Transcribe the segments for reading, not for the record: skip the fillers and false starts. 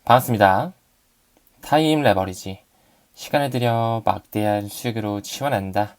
반갑습니다. 타임 레버리지. 시간을 들여 막대한 수익으로 치워낸다.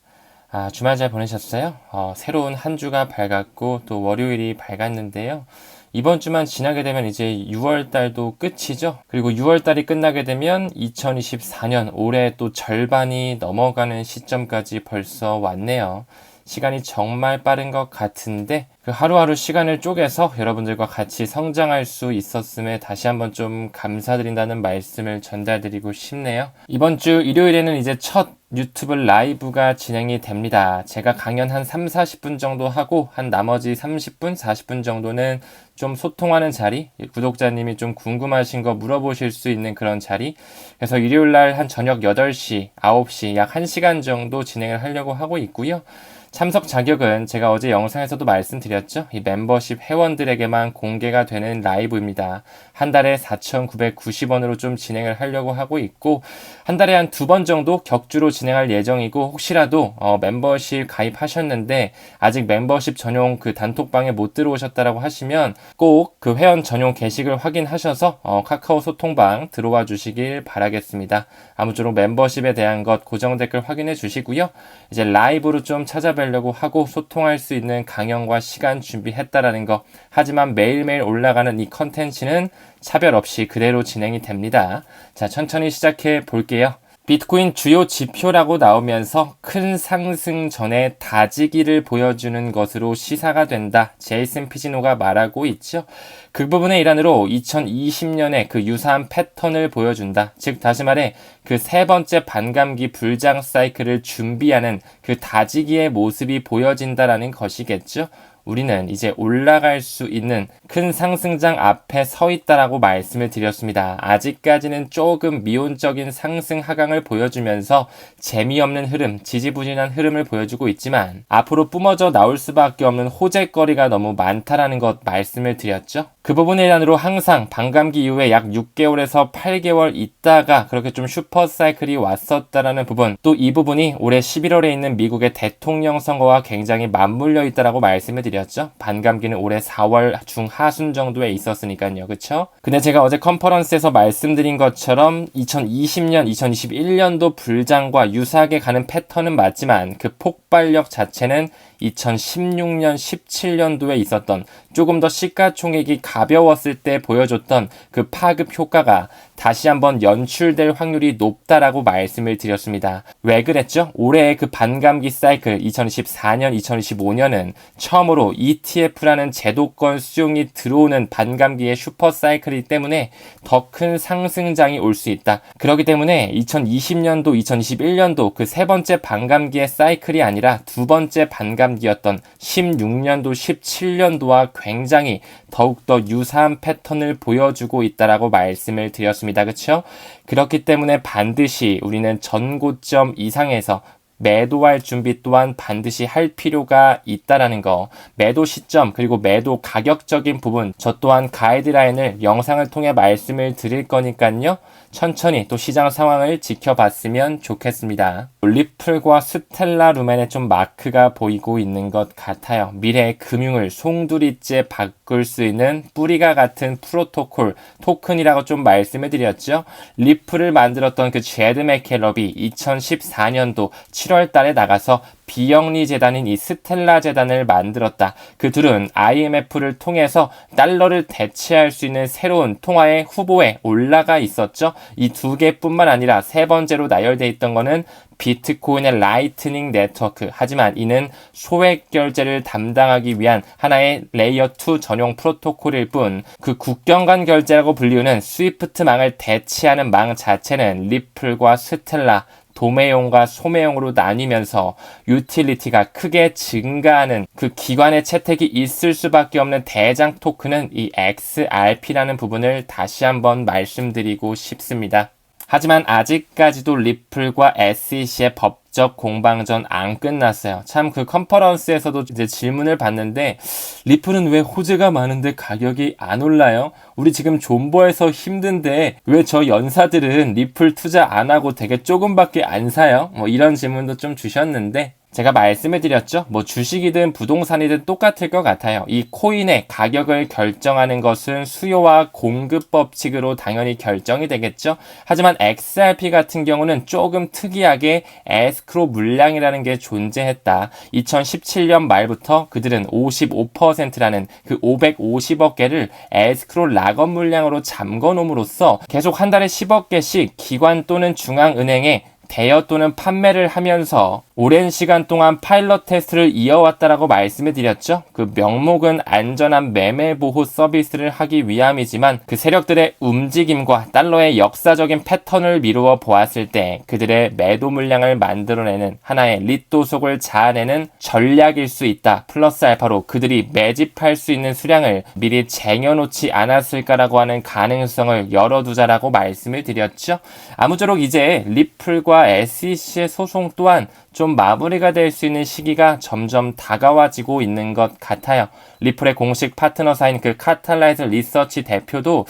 주말 잘 보내셨어요? 새로운 한 주가 밝았고 또 월요일이 밝았는데요. 이번 주만 지나게 되면 이제 6월 달도 끝이죠. 그리고 6월 달이 끝나게 되면 2024년 올해 또 절반이 넘어가는 시점까지 벌써 왔네요. 시간이 정말 빠른 것 같은데 그 하루하루 시간을 쪼개서 여러분들과 같이 성장할 수 있었음에 다시 한번 좀 감사드린다는 말씀을 전달드리고 싶네요. 이번 주 일요일에는 이제 첫 유튜브 라이브가 진행이 됩니다. 제가 강연 한 3, 40분 정도 하고 한 나머지 30분, 40분 정도는 좀 소통하는 자리, 구독자님이 좀 궁금하신 거 물어보실 수 있는 그런 자리. 그래서 일요일날 한 저녁 8시, 9시 약 1시간 정도 진행을 하려고 하고 있고요. 참석 자격은 제가 어제 영상에서도 말씀드렸죠. 이 멤버십 회원들에게만 공개가 되는 라이브입니다. 한 달에 4,990원으로 좀 진행을 하려고 하고 있고 한 달에 한 2번 정도 격주로 진행할 예정이고 혹시라도 멤버십 가입하셨는데 아직 멤버십 전용 그 단톡방에 못 들어오셨다라고 하시면 꼭 그 회원 전용 게시글 확인하셔서 카카오 소통방 들어와 주시길 바라겠습니다. 아무쪼록 멤버십에 대한 것 고정 댓글 확인해 주시고요. 이제 라이브로 좀 찾아뵈려고 하고 소통할 수 있는 강연과 시간 준비했다라는 거. 하지만 매일매일 올라가는 이 컨텐츠는 차별 없이 그대로 진행이 됩니다. 자, 천천히 시작해 볼게요. 비트코인 주요 지표라고 나오면서 큰 상승 전에 다지기를 보여주는 것으로 시사가 된다. 제이슨 피지노가 말하고 있죠. 그 부분의 일환으로 2020년에 그 유사한 패턴을 보여준다. 즉 다시 말해 그 세 번째 반감기 불장 사이클을 준비하는 그 다지기의 모습이 보여진다라는 것이겠죠. 우리는 이제 올라갈 수 있는 큰 상승장 앞에 서 있다라고 말씀을 드렸습니다. 아직까지는 조금 미온적인 상승 하강을 보여주면서 재미없는 흐름, 지지부진한 흐름을 보여주고 있지만 앞으로 뿜어져 나올 수밖에 없는 호재거리가 너무 많다라는 것 말씀을 드렸죠. 그 부분에 일환으로 항상 반감기 이후에 약 6개월에서 8개월 있다가 그렇게 좀 슈퍼 사이클이 왔었다라는 부분, 또 이 부분이 올해 11월에 있는 미국의 대통령 선거와 굉장히 맞물려 있다라고 말씀을 드렸죠. 반감기는 올해 4월 중하순 정도에 있었으니까요. 그쵸? 근데 제가 어제 컨퍼런스에서 말씀드린 것처럼 2020년, 2021년도 불장과 유사하게 가는 패턴은 맞지만 그 폭발력 자체는 2016년, 17년도에 있었던 조금 더 시가총액이 가벼웠을 때 보여줬던 그 파급 효과가 다시 한번 연출될 확률이 높다라고 말씀을 드렸습니다. 왜 그랬죠? 올해의 그 반감기 사이클 2024년, 2025년은 처음으로 ETF라는 제도권 수용이 들어오는 반감기의 슈퍼 사이클이기 때문에 더 큰 상승장이 올 수 있다. 그렇기 때문에 2020년도, 2021년도 그 세 번째 반감기의 사이클이 아니라 두 번째 반감기였던 16년도, 17년도와 굉장히 더욱더 유사한 패턴을 보여주고 있다라고 말씀을 드렸습니다. 그렇죠? 그렇기 때문에 반드시 우리는 전고점 이상에서 매도할 준비 또한 반드시 할 필요가 있다라는 거. 매도 시점 그리고 매도 가격적인 부분 저 또한 가이드라인을 영상을 통해 말씀을 드릴 거니까요. 천천히 또 시장 상황을 지켜봤으면 좋겠습니다. 리플과 스텔라 루멘에 좀 마크가 보이고 있는 것 같아요. 미래의 금융을 송두리째 바꿀 수 있는 뿌리가 같은 프로토콜, 토큰이라고 좀 말씀을 드렸죠. 리플을 만들었던 그 제드 맥켈럽이 2014년도 7월 달에 나가서 비영리 재단인 이 스텔라 재단을 만들었다. 그 둘은 IMF를 통해서 달러를 대체할 수 있는 새로운 통화의 후보에 올라가 있었죠. 이 두 개뿐만 아니라 세 번째로 나열되어 있던 거는 비트코인의 라이트닝 네트워크. 하지만 이는 소액 결제를 담당하기 위한 하나의 레이어 2 전용 프로토콜일 뿐 그 국경 간 결제라고 불리우는 스위프트망을 대체하는 망 자체는 리플과 스텔라 도매용과 소매용으로 나뉘면서 유틸리티가 크게 증가하는 그 기관의 채택이 있을 수밖에 없는 대장 토큰은 이 XRP라는 부분을 다시 한번 말씀드리고 싶습니다. 하지만 아직까지도 리플과 SEC의 법 법적 공방전 안 끝났어요. 참 그 컨퍼런스에서도 이제 질문을 받는데 리플은 왜 호재가 많은데 가격이 안 올라요? 우리 지금 존버해서 힘든데 왜 저 연사들은 리플 투자 안 하고 되게 조금밖에 안 사요? 뭐 이런 질문도 좀 주셨는데 제가 말씀을 드렸죠. 뭐 주식이든 부동산이든 똑같을 것 같아요. 이 코인의 가격을 결정하는 것은 수요와 공급 법칙으로 당연히 결정이 되겠죠. 하지만 XRP 같은 경우는 조금 특이하게 에스크로 물량이라는 게 존재했다. 2017년 말부터 그들은 55%라는 그 550억 개를 에스크로 락업 물량으로 잠궈 놓음으로써 계속 한 달에 10억 개씩 기관 또는 중앙은행에 대여 또는 판매를 하면서 오랜 시간 동안 파일럿 테스트를 이어왔다라고 말씀을 드렸죠. 그 명목은 안전한 매매 보호 서비스를 하기 위함이지만 그 세력들의 움직임과 달러의 역사적인 패턴을 미루어 보았을 때 그들의 매도 물량을 만들어내는 하나의 리또속을 자아내는 전략일 수 있다. 플러스 알파로 그들이 매집할 수 있는 수량을 미리 쟁여놓지 않았을까라고 하는 가능성을 열어두자라고 말씀을 드렸죠. 아무쪼록 이제 리플과 SEC의 소송 또한 좀 마무리가 될 수 있는 시기가 점점 다가와지고 있는 것 같아요. 리플의 공식 파트너사인 그 카탈라이즈 리서치 대표도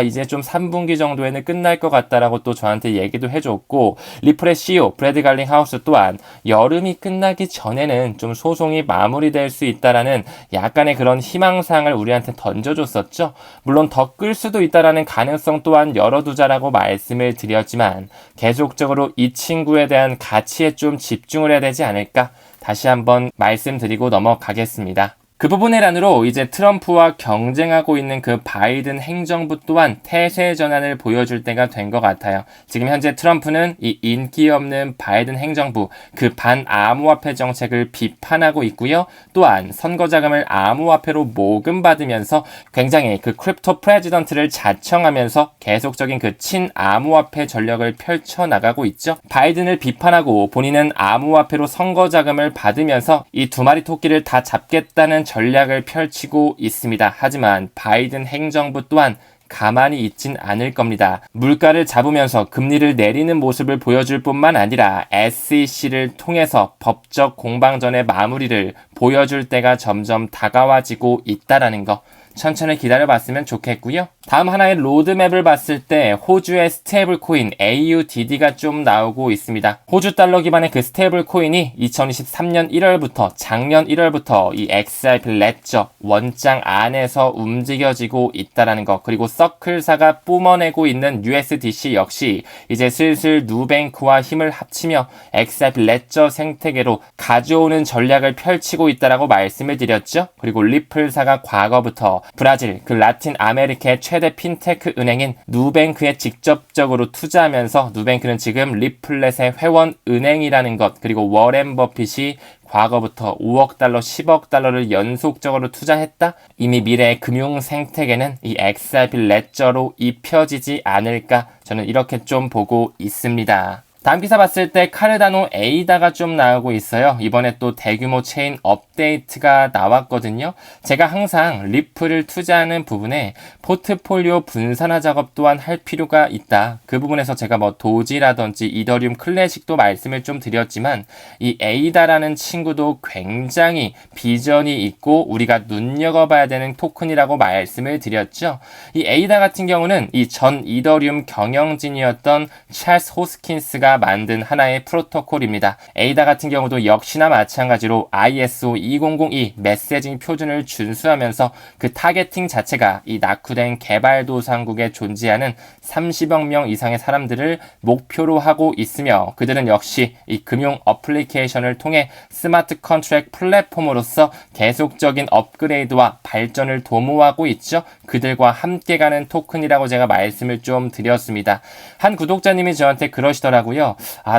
이제 좀 3분기 정도에는 끝날 것 같다라고 또 저한테 얘기도 해줬고 리플의 CEO 브래드 갈링하우스 또한 여름이 끝나기 전에는 좀 소송이 마무리될 수 있다라는 약간의 그런 희망사항을 우리한테 던져줬었죠. 물론 더 끌 수도 있다라는 가능성 또한 열어두자라고 말씀을 드렸지만 계속적으로 이 친구에 대한 가치에 좀 집중을 해야 되지 않을까 다시 한번 말씀드리고 넘어가겠습니다. 그 부분의 란으로 이제 트럼프와 경쟁하고 있는 그 바이든 행정부 또한 태세 전환을 보여줄 때가 된 것 같아요. 지금 현재 트럼프는 이 인기 없는 바이든 행정부 그 반암호화폐 정책을 비판하고 있고요. 또한 선거 자금을 암호화폐로 모금받으면서 굉장히 그 크립토 프레지던트를 자청하면서 계속적인 그 친암호화폐 전략을 펼쳐나가고 있죠. 바이든을 비판하고 본인은 암호화폐로 선거 자금을 받으면서 이 두 마리 토끼를 다 잡겠다는 전략을 펼치고 있습니다. 하지만 바이든 행정부 또한 가만히 있진 않을 겁니다. 물가를 잡으면서 금리를 내리는 모습을 보여줄 뿐만 아니라 SEC를 통해서 법적 공방전의 마무리를 보여줄 때가 점점 다가와지고 있다라는 거 천천히 기다려봤으면 좋겠고요. 다음 하나의 로드맵을 봤을 때 호주의 스테이블 코인 AUDD가 좀 나오고 있습니다. 호주 달러 기반의 그 스테이블 코인이 2023년 1월부터 작년 1월부터 이 XRP 레저 원장 안에서 움직여지고 있다라는 것 그리고 서클사가 뿜어내고 있는 USDC 역시 이제 슬슬 누뱅크와 힘을 합치며 XRP 레저 생태계로 가져오는 전략을 펼치고 있다라고 말씀을 드렸죠. 그리고 리플사가 과거부터 브라질, 그 라틴 아메리카의 최대 핀테크 은행인 누뱅크에 직접적으로 투자하면서 누뱅크는 지금 리플렛의 회원 은행이라는 것 그리고 워렌 버핏이 과거부터 5억 달러, 10억 달러를 연속적으로 투자했다? 이미 미래의 금융 생태계는 이 XRP 레저로 입혀지지 않을까 저는 이렇게 좀 보고 있습니다. 다음 기사 봤을 때 카르다노 에이다가 좀 나오고 있어요. 이번에 또 대규모 체인 업데이트가 나왔거든요. 제가 항상 리플을 투자하는 부분에 포트폴리오 분산화 작업 또한 할 필요가 있다. 그 부분에서 제가 뭐 도지라든지 이더리움 클래식도 말씀을 좀 드렸지만 이 에이다라는 친구도 굉장히 비전이 있고 우리가 눈여겨봐야 되는 토큰이라고 말씀을 드렸죠. 이 에이다 같은 경우는 이 전 이더리움 경영진이었던 찰스 호스킨스가 만든 하나의 프로토콜입니다. 에이다 같은 경우도 역시나 마찬가지로 ISO 2002 메시징 표준을 준수하면서 그 타겟팅 자체가 이 낙후된 개발도상국에 존재하는 30억 명 이상의 사람들을 목표로 하고 있으며 그들은 역시 이 금융 어플리케이션을 통해 스마트 컨트랙 플랫폼으로서 계속적인 업그레이드와 발전을 도모하고 있죠. 그들과 함께 가는 토큰이라고 제가 말씀을 좀 드렸습니다. 한 구독자님이 저한테 그러시더라고요.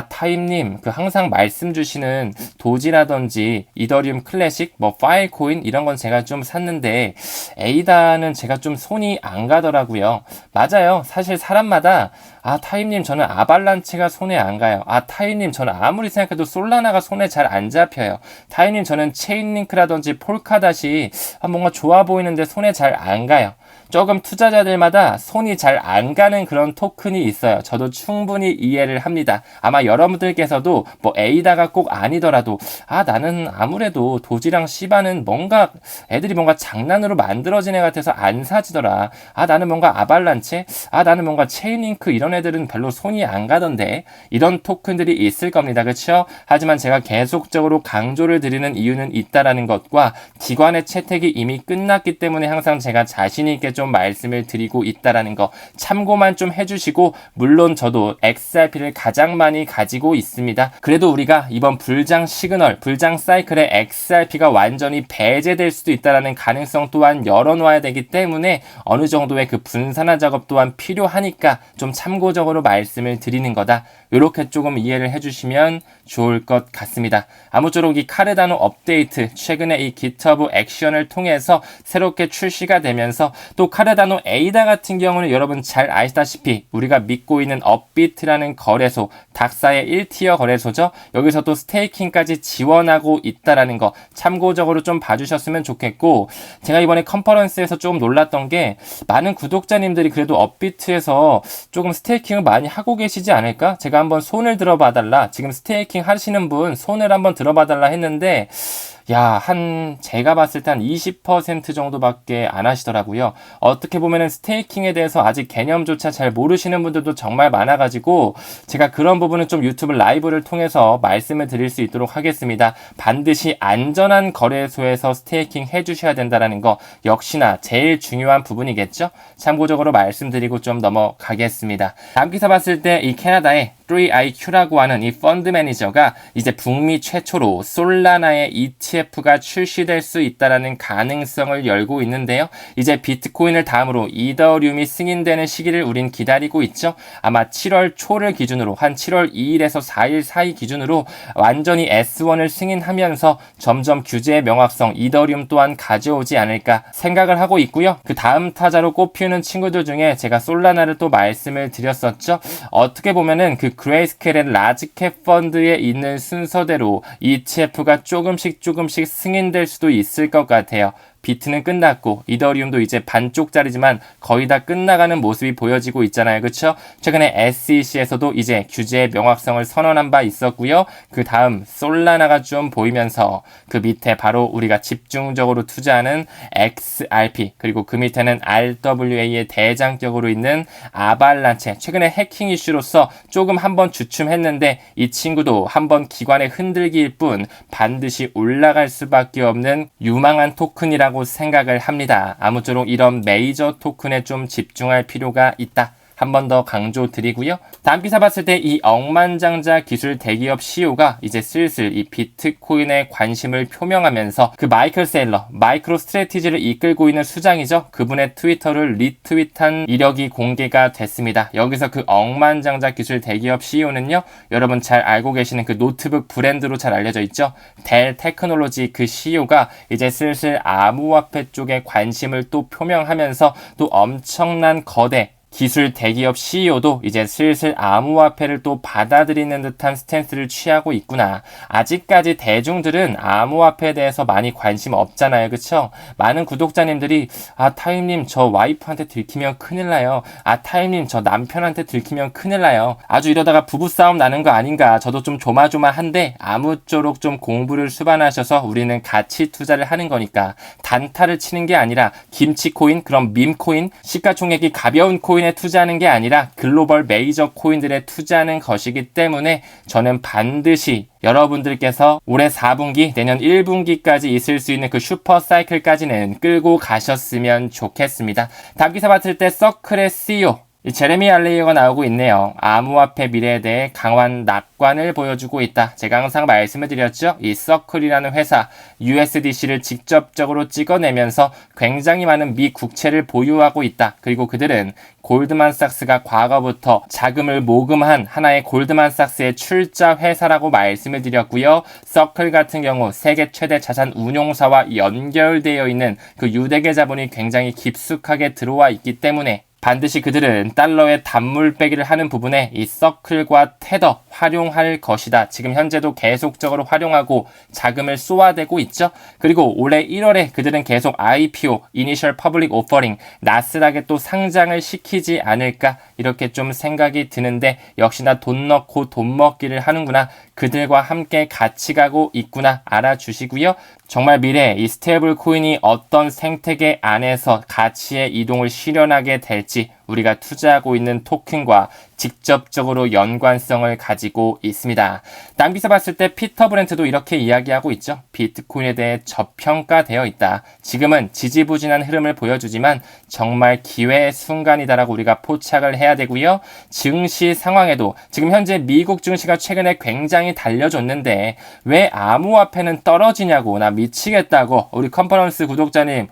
타임님 그 항상 말씀 주시는 도지라든지 이더리움 클래식 뭐 파일코인 이런 건 제가 좀 샀는데 에이다는 제가 좀 손이 안 가더라고요. 맞아요. 사실 사람마다 타임님 저는 아발란체가 손에 안 가요. 타임님 저는 아무리 생각해도 솔라나가 손에 잘 안 잡혀요. 타임님 저는 체인링크라든지 폴카닷이 뭔가 좋아 보이는데 손에 잘 안 가요. 조금 투자자들마다 손이 잘 안 가는 그런 토큰이 있어요. 저도 충분히 이해를 합니다. 아마 여러분들께서도 뭐 에이다가 꼭 아니더라도 나는 아무래도 도지랑 시바는 뭔가 애들이 뭔가 장난으로 만들어진 애 같아서 안 사지더라. 나는 뭔가 아발란체, 나는 뭔가 체인링크 이런 애들은 별로 손이 안 가던데 이런 토큰들이 있을 겁니다. 그렇죠? 하지만 제가 계속적으로 강조를 드리는 이유는 있다라는 것과 기관의 채택이 이미 끝났기 때문에 항상 제가 자신 있게 좀 말씀을 드리고 있다라는 거 참고만 좀 해주시고, 물론 저도 XRP를 가장 많이 가지고 있습니다. 그래도 우리가 이번 불장 시그널, 불장 사이클에 XRP가 완전히 배제될 수도 있다라는 가능성 또한 열어놓아야 되기 때문에 어느 정도의 그 분산화 작업 또한 필요하니까 좀 참고적으로 말씀을 드리는 거다. 이렇게 조금 이해를 해주시면 좋을 것 같습니다. 아무쪼록 이 카르다노 업데이트, 최근에 이 GitHub 액션을 통해서 새롭게 출시가 되면서 또 카르다노 에이다 같은 경우는 여러분 잘 아시다시피 우리가 믿고 있는 업비트라는 거래소, 닥사의 1티어 거래소죠. 여기서 또 스테이킹까지 지원하고 있다라는 거 참고적으로 좀 봐주셨으면 좋겠고, 제가 이번에 컨퍼런스에서 조금 놀랐던 게 많은 구독자님들이 그래도 업비트에서 조금 스테이킹을 많이 하고 계시지 않을까? 제가 한번 손을 들어봐달라, 지금 스테이킹 하시는 분 손을 한번 들어봐달라 했는데 제가 봤을 때 한 20% 정도밖에 안 하시더라고요. 어떻게 보면은 스테이킹에 대해서 아직 개념조차 잘 모르시는 분들도 정말 많아가지고 제가 그런 부분은 좀 유튜브 라이브를 통해서 말씀을 드릴 수 있도록 하겠습니다. 반드시 안전한 거래소에서 스테이킹 해주셔야 된다는 거 역시나 제일 중요한 부분이겠죠? 참고적으로 말씀드리고 좀 넘어가겠습니다. 다음 기사 봤을 때 이 캐나다의 3IQ라고 하는 이 펀드 매니저가 이제 북미 최초로 솔라나의 ETF가 출시될 수 있다라는 가능성을 열고 있는데요. 이제 비트코인을 다음으로 이더리움이 승인되는 시기를 우린 기다리고 있죠. 아마 7월 초를 기준으로 한 7월 2일에서 4일 사이 기준으로 완전히 S1을 승인하면서 점점 규제의 명확성, 이더리움 또한 가져오지 않을까 생각을 하고 있고요. 그 다음 타자로 꼽히는 친구들 중에 제가 솔라나를 또 말씀을 드렸었죠. 어떻게 보면은 그 그레이스케일의 라지캡 펀드에 있는 순서대로 ETF가 조금씩 승인될 수도 있을 것 같아요. 비트는 끝났고 이더리움도 이제 반쪽짜리지만 거의 다 끝나가는 모습이 보여지고 있잖아요. 그렇죠? 최근에 SEC에서도 이제 규제의 명확성을 선언한 바 있었고요. 그 다음 솔라나가 좀 보이면서 그 밑에 바로 우리가 집중적으로 투자하는 XRP, 그리고 그 밑에는 RWA의 대장격으로 있는 아발란체, 최근에 해킹 이슈로서 조금 한번 주춤했는데 이 친구도 한번 기관의 흔들기일 뿐 반드시 올라갈 수밖에 없는 유망한 토큰이라고 생각을 합니다. 아무쪼록 이런 메이저 토큰에 좀 집중할 필요가 있다. 한 번 더 강조 드리고요. 다음 기사 봤을 때 이 억만장자 기술 대기업 CEO가 이제 슬슬 이 비트코인에 관심을 표명하면서 그 마이클 세일러, 마이크로 스트래티지를 이끌고 있는 수장이죠. 그분의 트위터를 리트윗한 이력이 공개가 됐습니다. 여기서 그 억만장자 기술 대기업 CEO는요. 여러분 잘 알고 계시는 그 노트북 브랜드로 잘 알려져 있죠. 델 테크놀로지 그 CEO가 이제 슬슬 암호화폐 쪽에 관심을 또 표명하면서 또 엄청난 거대 기술 대기업 CEO도 이제 슬슬 암호화폐를 또 받아들이는 듯한 스탠스를 취하고 있구나. 아직까지 대중들은 암호화폐에 대해서 많이 관심 없잖아요. 그쵸? 많은 구독자님들이 타임님 저 와이프한테 들키면 큰일 나요. 타임님 저 남편한테 들키면 큰일 나요. 아주 이러다가 부부싸움 나는 거 아닌가. 저도 좀 조마조마한데 아무쪼록 좀 공부를 수반하셔서 우리는 같이 투자를 하는 거니까 단타를 치는 게 아니라 김치코인, 그런 밈코인, 시가총액이 가벼운 코인에 투자하는 게 아니라 글로벌 메이저 코인들에 투자하는 것이기 때문에 저는 반드시 여러분들께서 올해 4분기, 내년 1분기까지 있을 수 있는 그 슈퍼 사이클까지는 끌고 가셨으면 좋겠습니다. 다음 기사 봤을 때 서클의 CEO 이 제레미 알레이어가 나오고 있네요. 암호화폐 미래에 대해 강한 낙관을 보여주고 있다. 제가 항상 말씀을 드렸죠. 이 서클이라는 회사 USDC를 직접적으로 찍어내면서 굉장히 많은 미 국채를 보유하고 있다. 그리고 그들은 골드만삭스가 과거부터 자금을 모금한 하나의 골드만삭스의 출자 회사라고 말씀을 드렸고요. 서클 같은 경우 세계 최대 자산 운용사와 연결되어 있는 그 유대계 자본이 굉장히 깊숙하게 들어와 있기 때문에 반드시 그들은 달러의 단물 빼기를 하는 부분에 이 서클과 테더 활용할 것이다. 지금 현재도 계속적으로 활용하고 자금을 쏘아대고 있죠. 그리고 올해 1월에 그들은 계속 IPO, Initial Public Offering, 나스닥에 또 상장을 시키지 않을까 이렇게 좀 생각이 드는데 역시나 돈 넣고 돈 먹기를 하는구나. 그들과 함께 같이 가고 있구나 알아주시고요. 정말 미래에 이 스테이블 코인이 어떤 생태계 안에서 가치의 이동을 실현하게 될지 우리가 투자하고 있는 토큰과 직접적으로 연관성을 가지고 있습니다. 딴 기사 봤을 때 피터 브렌트도 이렇게 이야기하고 있죠. 비트코인에 대해 저평가되어 있다. 지금은 지지부진한 흐름을 보여주지만 정말 기회의 순간이다라고 우리가 포착을 해야 되고요. 증시 상황에도 지금 현재 미국 증시가 최근에 굉장히 달려줬는데 왜 암호화폐는 떨어지냐고 나 미치겠다고 우리 컨퍼런스 구독자님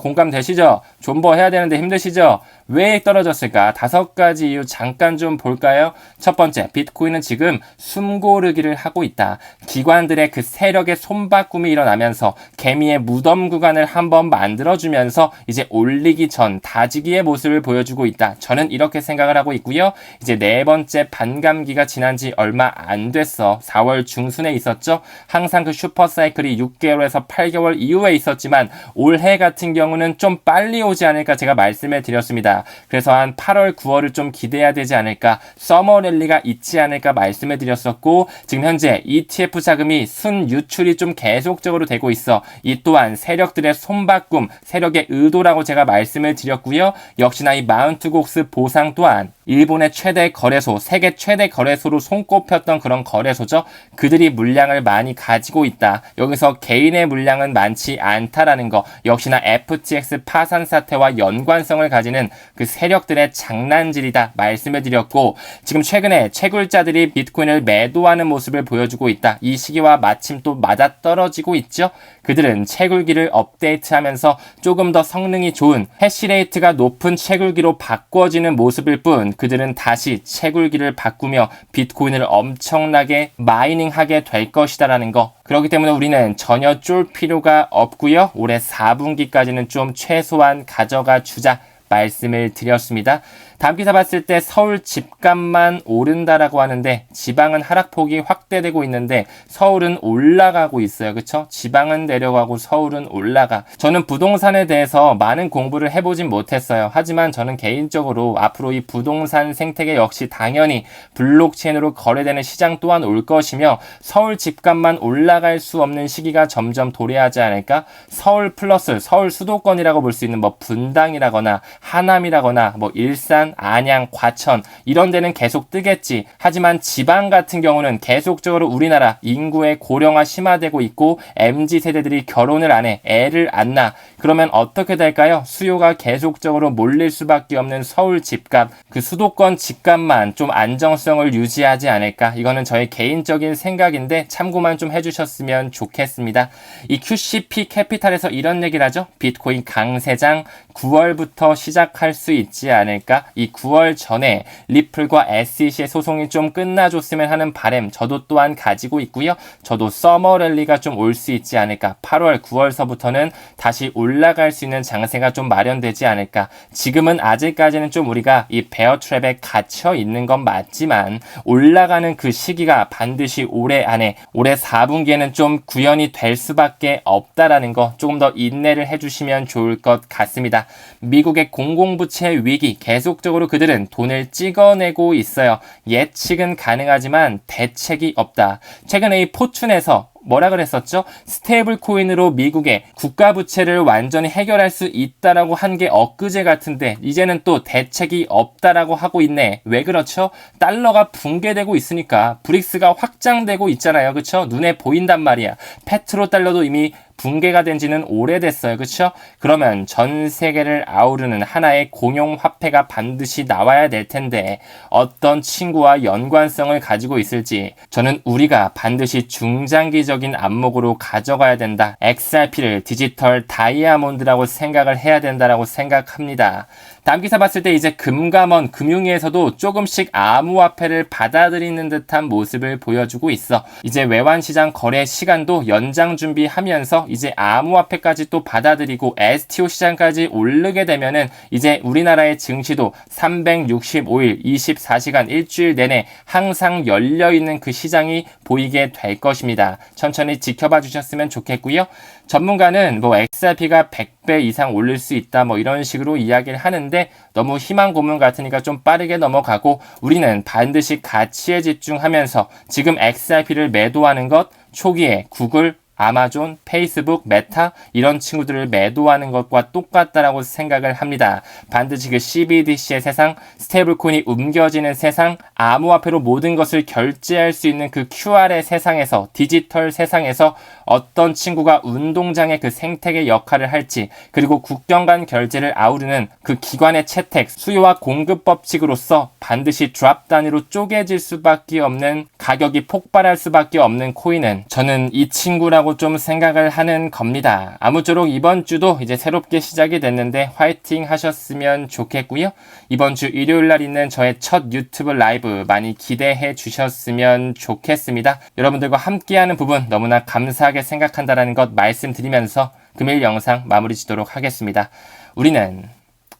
공감되시죠? 존버 해야 되는데 힘드시죠? 왜 떨어졌을까? 5가지 이유 잠깐 좀 볼까요? 첫 번째, 비트코인은 지금 숨고르기를 하고 있다. 기관들의 그 세력의 손바꿈이 일어나면서 개미의 무덤 구간을 한번 만들어주면서 이제 올리기 전 다지기의 모습을 보여주고 있다. 저는 이렇게 생각을 하고 있고요. 이제 네 번째 반감기가 지난 지 얼마 안 됐어. 4월 중순에 있었죠. 항상 그 슈퍼사이클이 6개월에서 8개월 이후에 있었지만 올해 같은 경우는 좀 빨리 오지 않을까 제가 말씀을 드렸습니다. 그래서 한 8월, 9월을 좀 기대해야 되지 않을까, 서머 랠리가 있지 않을까 말씀을 드렸었고 지금 현재 ETF 자금이 순유출이 좀 계속적으로 되고 있어. 이 또한 세력들의 손바꿈, 세력의 의도라고 제가 말씀을 드렸고요. 역시나 이 마운트 곡스 보상 또한 일본의 최대 거래소, 세계 최대 거래소로 손꼽혔던 그런 거래소죠. 그들이 물량을 많이 가지고 있다. 여기서 개인의 물량은 많지 않다라는 거. 역시나 FTX 파산 사태와 연관성을 가지는 그 세력들의 장난질이다 말씀을 드렸고 지금 최근에 채굴자들이 비트코인을 매도하는 모습을 보여주고 있다. 이 시기와 마침 또 맞아떨어지고 있죠. 그들은 채굴기를 업데이트하면서 조금 더 성능이 좋은 해시레이트가 높은 채굴기로 바꿔지는 모습일 뿐 그들은 다시 채굴기를 바꾸며 비트코인을 엄청나게 마이닝하게 될 것이다라는 거. 그렇기 때문에 우리는 전혀 쫄 필요가 없고요. 올해 4분기까지는 좀 최소한 가져가 주자 말씀을 드렸습니다. 다음 기사 봤을 때 서울 집값만 오른다라고 하는데 지방은 하락폭이 확대되고 있는데 서울은 올라가고 있어요. 그렇죠? 지방은 내려가고 서울은 올라가. 저는 부동산에 대해서 많은 공부를 해보진 못했어요. 하지만 저는 개인적으로 앞으로 이 부동산 생태계 역시 당연히 블록체인으로 거래되는 시장 또한 올 것이며 서울 집값만 올라갈 수 없는 시기가 점점 도래하지 않을까? 서울 플러스 서울 수도권이라고 볼 수 있는 뭐 분당이라거나 하남이라거나 뭐 일산, 안양, 과천 이런 데는 계속 뜨겠지. 하지만 지방 같은 경우는 계속적으로 우리나라 인구의 고령화 심화되고 있고 MZ세대들이 결혼을 안 해, 애를 안 낳아. 그러면 어떻게 될까요? 수요가 계속적으로 몰릴 수밖에 없는 서울 집값, 그 수도권 집값만 좀 안정성을 유지하지 않을까? 이거는 저의 개인적인 생각인데 참고만 좀 해주셨으면 좋겠습니다. 이 QCP 캐피탈에서 이런 얘기를 하죠. 비트코인 강세장 9월부터 시작할 수 있지 않을까? 이 9월 전에 리플과 SEC의 소송이 좀 끝나줬으면 하는 바람 저도 또한 가지고 있고요. 저도 서머 랠리가 좀 올 수 있지 않을까. 8월, 9월서부터는 다시 올라갈 수 있는 장세가 좀 마련되지 않을까. 지금은 아직까지는 좀 우리가 이 베어 트랩에 갇혀 있는 건 맞지만 올라가는 그 시기가 반드시 올해 안에 올해 4분기에는 좀 구현이 될 수밖에 없다라는 거 조금 더 인내를 해주시면 좋을 것 같습니다. 미국의 공공부채 위기 계속적으로 그들은 돈을 찍어내고 있어요. 예측은 가능하지만 대책이 없다. 최근에 이 포춘에서 뭐라 그랬었죠? 스테이블 코인으로 미국의 국가 부채를 완전히 해결할 수 있다라고 한 게 엊그제 같은데 이제는 또 대책이 없다라고 하고 있네. 왜 그렇죠? 달러가 붕괴되고 있으니까 브릭스가 확장되고 있잖아요. 그렇죠? 눈에 보인단 말이야. 페트로 달러도 이미 붕괴가 된 지는 오래됐어요. 그렇죠? 그러면 전 세계를 아우르는 하나의 공용 화폐가 반드시 나와야 될 텐데 어떤 친구와 연관성을 가지고 있을지 저는 우리가 반드시 중장기적인 안목으로 가져가야 된다. XRP를 디지털 다이아몬드라고 생각을 해야 된다라고 생각합니다. 다음 기사 봤을 때 이제 금감원 금융위에서도 조금씩 암호화폐를 받아들이는 듯한 모습을 보여주고 있어. 이제 외환시장 거래 시간도 연장 준비하면서 이제 암호화폐까지 또 받아들이고 STO 시장까지 오르게 되면은 이제 우리나라의 증시도 365일 24시간 일주일 내내 항상 열려있는 그 시장이 보이게 될 것입니다. 천천히 지켜봐 주셨으면 좋겠고요. 전문가는 뭐 XRP가 100배 이상 오를 수 있다 뭐 이런 식으로 이야기를 하는데 너무 희망 고문 같으니까 좀 빠르게 넘어가고 우리는 반드시 가치에 집중하면서 지금 XRP를 매도하는 것 초기에 구글, 아마존, 페이스북, 메타 이런 친구들을 매도하는 것과 똑같다라고 생각을 합니다. 반드시 그 CBDC의 세상, 스테이블코인이 옮겨지는 세상, 암호화폐로 모든 것을 결제할 수 있는 그 QR의 세상에서 디지털 세상에서 어떤 친구가 운동장의 그 생태계 역할을 할지 그리고 국경 간 결제를 아우르는 그 기관의 채택, 수요와 공급 법칙으로서 반드시 드랍 단위로 쪼개질 수밖에 없는 가격이 폭발할 수밖에 없는 코인은 저는 이 친구라고 좀 생각을 하는 겁니다. 아무쪼록 이번 주도 이제 새롭게 시작이 됐는데 화이팅 하셨으면 좋겠고요. 이번 주 일요일 날 있는 저의 첫 유튜브 라이브 많이 기대해 주셨으면 좋겠습니다. 여러분들과 함께하는 부분 너무나 감사하게 생각한다라는 것 말씀드리면서 금일 영상 마무리 지도록 하겠습니다. 우리는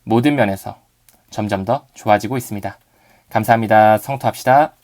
모든 면에서 점점 더 좋아지고 있습니다. 감사합니다. 성토합시다.